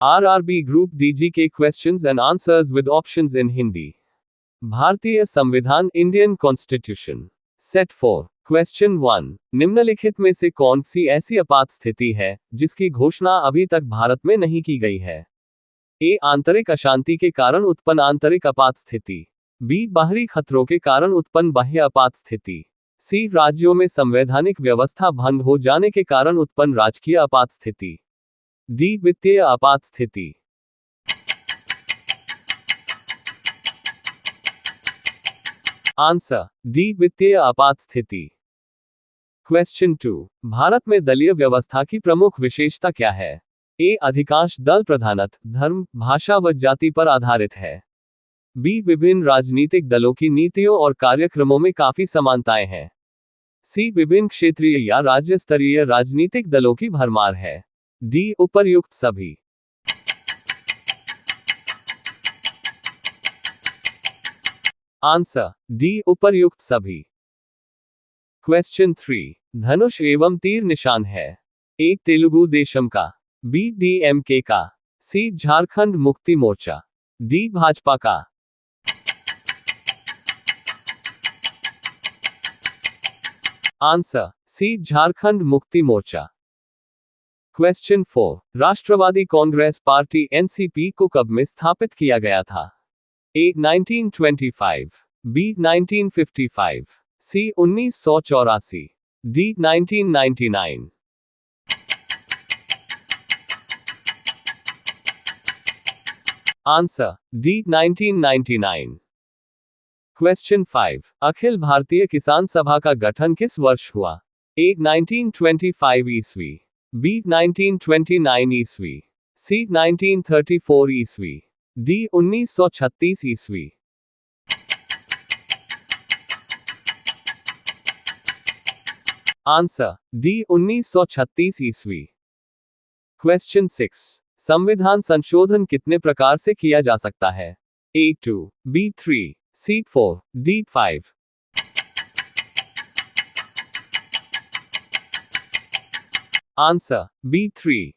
RRB Group DG के questions and answers with options in Hindi. भारतीय संविधान Indian constitution set 4 question 1 निम्नलिखित में से कौन सी ऐसी आपात स्थिति है जिसकी घोषणा अभी तक भारत में नहीं की गई है? ए आंतरिक अशांति के कारण उत्पन्न आंतरिक आपात स्थिति, बी बाहरी खतरों के कारण उत्पन्न बाह्य आपात स्थिति, सी राज्यों में संवैधानिक व्यवस्था भंग हो जाने के कारण उत्पन्न राजकीय आपात स्थिति, डी वित्तीय आपात स्थिति। आंसर डी वित्तीय आपात स्थिति। क्वेश्चन 2 भारत में दलीय व्यवस्था की प्रमुख विशेषता क्या है? ए अधिकांश दल प्रधानत धर्म, भाषा व जाति पर आधारित है, बी विभिन्न राजनीतिक दलों की नीतियों और कार्यक्रमों में काफी समानताएं हैं, सी विभिन्न क्षेत्रीय या राज्य स्तरीय राजनीतिक दलों की भरमार है, डी उपर्युक्त सभी। आंसर डी उपर्युक्त सभी। क्वेश्चन 3 धनुष एवं तीर निशान है? ए तेलुगु देशम का, बी डीएमके का, सी झारखंड मुक्ति मोर्चा, डी भाजपा का। Answer C Jharkhand Mukti Morcha. Question 4 राष्ट्रवादी कांग्रेस पार्टी एनसीपी को कब में स्थापित किया गया था? ए 1925, बी 1955, सी 1984, D 1999। Answer D 1999। Question 5 Akhil Bharatiya किसान सभा का गठन किस वर्ष हुआ? ए 1925 ईस्वी, बी 1929 ईस्वी, सी 1934 ईस्वी, डी 1936 ईस्वी। आंसर डी 1936 ईस्वी। क्वेश्चन 6 संविधान संशोधन कितने प्रकार से किया जा सकता है? A 2, B 3, C 4, D 5। Answer B 3।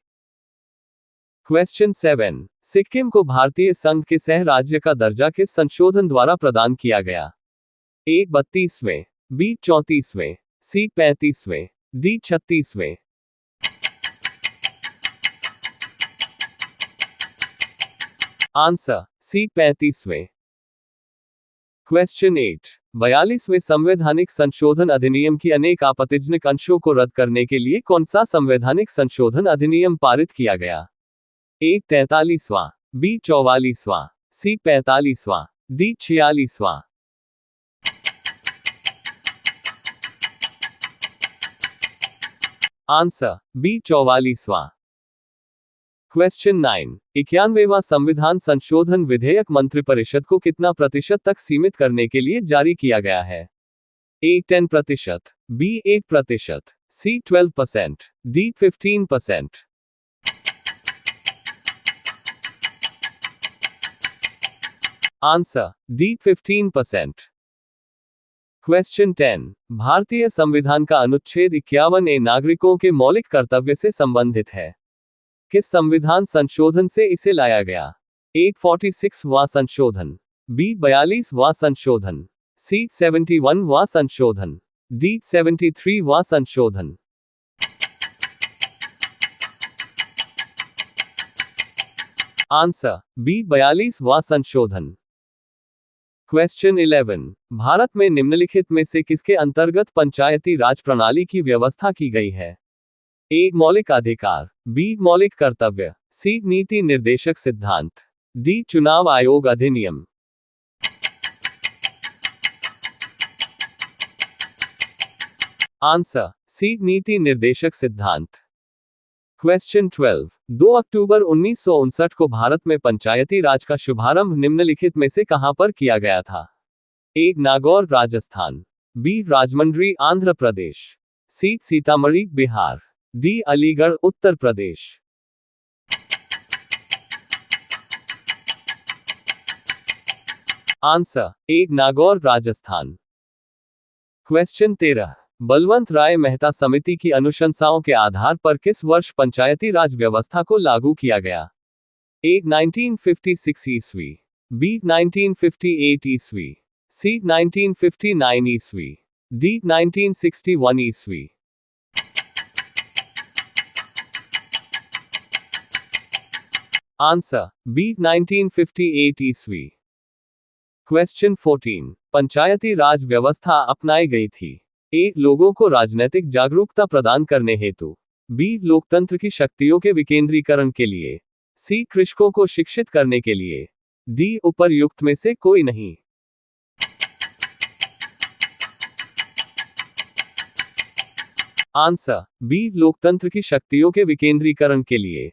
Question 7 Sikkim को भारतीय संघ के सह राज्य का दर्जा किस संशोधन द्वारा प्रदान किया गया? ए 32वें, बी 34वें, सी 35वें, डी 36वें। आंसर सी 35वें। क्वेश्चन 8 42वें संवैधानिक संशोधन अधिनियम की अनेक आपत्तिजनक अंशों को रद्द करने के लिए कौन सा संवैधानिक संशोधन अधिनियम पारित किया गया? ए 43वां, बी 44वां, सी 45वां, डी 46वां। आंसर बी 44वां। क्वेश्चन 9 91वां संविधान संशोधन विधेयक मंत्रिपरिषद को कितना प्रतिशत तक सीमित करने के लिए जारी किया गया है? ए 10%, बी 8%, सी 12%, डी 15%। Answer D 15%। क्वेश्चन 10 भारतीय संविधान का अनुच्छेद 51 नागरिकों के मौलिक कर्तव्य से संबंधित है। किस संविधान संशोधन से इसे लाया गया? ए 46वां संशोधन, बी 42वां संशोधन, सी 71वां संशोधन, डी 73वां संशोधन। आंसर बी 42वां संशोधन। क्वेश्चन 11 भारत में निम्नलिखित में से किसके अंतर्गत पंचायती राज प्रणाली की व्यवस्था की गई है? ए मौलिक अधिकार, बी मौलिक कर्तव्य, सी नीति निर्देशक सिद्धांत, डी चुनाव आयोग अधिनियम। आंसर सी नीति निर्देशक सिद्धांत। क्वेश्चन 12 2 अक्टूबर 1959 को भारत में पंचायती राज का शुभारंभ निम्नलिखित में से कहां पर किया गया था? A Nagaur Rajasthan, B Rajahmundry Andhra Pradesh, C Sitamarhi Bihar, D Aligarh Uttar Pradesh. Answer A Nagaur Rajasthan. Question 13 Balwant Rai Mehta समिति की अनुशंसाओं के आधार पर किस वर्ष पंचायती राज व्यवस्था को लागू किया गया? A. 1956 ईस्वी, B. 1958 ईस्वी, C. 1959 ईस्वी, D. 1961 ईस्वी। Answer B. 1958 ईस्वी। क्वेश्चन 14, पंचायती राज व्यवस्था अपनाई गई थी। ए. लोगों को राजनीतिक जागरूकता प्रदान करने हेतु, बी. लोकतंत्र की शक्तियों के विकेंद्रीकरण के लिए, सी. कृषकों को शिक्षित करने के लिए, डी. उपर्युक्त में से कोई नहीं। Answer B. लोकतंत्र की शक्तियों के विकेंद्रीकरण के लिए।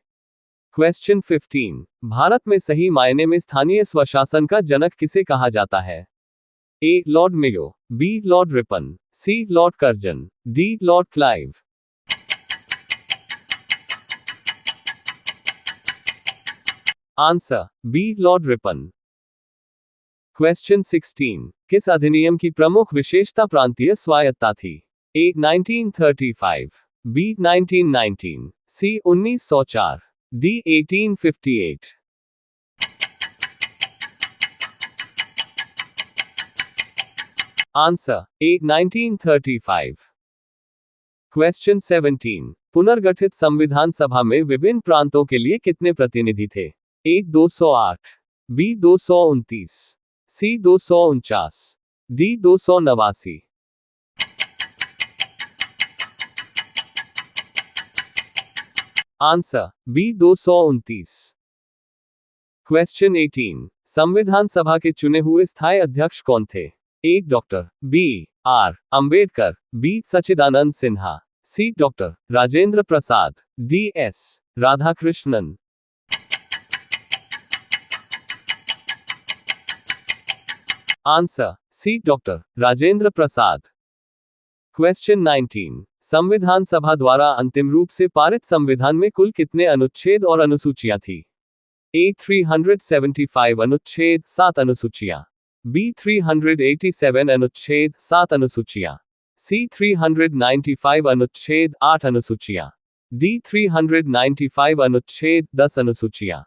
क्वेश्चन 15, भारत में सही मायने में स्थानीय स्वशासन का जनक किसे कहा जाता है? A. Lord Mayo, B. Lord Ripon, C. Lord Curzon, D. Lord Clive. Answer B. Lord Ripon. Question 16, किस अधिनियम की प्रमुख विशेषता प्रांतीय स्वायत्ता थी? A. 1935, B. 1919, C. 1904, D. 1858। Answer A. 1935। Question 17, पुनर्गठित संविधान सभा में विभिन्न प्रांतों के लिए कितने प्रतिनिधि थे? A. 208, B. 229, C. 249, D. 289। Answer B. 229। Question 18, संविधान सभा के चुने हुए स्थायी अध्यक्ष कौन थे? A. Doctor B. R. Ambedkar, B. Sachchidananda Sinha, C. Doctor Rajendra Prasad, D. S. Radhakrishnan. Answer C. Doctor Rajendra Prasad. Question 19, संविधान सभा द्वारा अंतिम रूप से पारित संविधान में कुल कितने अनुच्छेद और अनुसूचियां थी? ए. 375 अनुच्छेद 7 अनुसूचियां, बी. 387 अनुच्छेद 7 अनुसूचियां, सी. 395 अनुच्छेद 8 अनुसूचियां, डी. 395 अनुच्छेद 10 अनुसूचियां।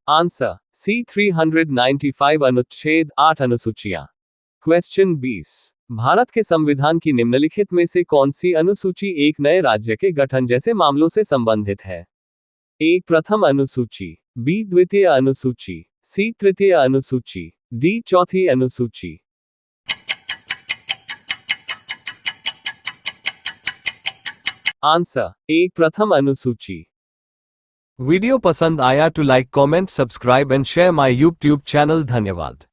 Answer C. 395 अनुच्छेद 8 अनुसूचियां। क्वेश्चन 20, भारत के संविधान की निम्नलिखित में से कौन सी अनुसूची एक नए राज्य के गठन जैसे मामलों से संबंधित है? ए. प्रथम अनुसूची, बी. द्वितीय अनुसूची, सी. तृतीय अनुसूची, डी. चौथी अनुसूची। Answer A. प्रथम अनुसूची। वीडियो पसंद आया तो like comment subscribe and share my YouTube channel. धन्यवाद।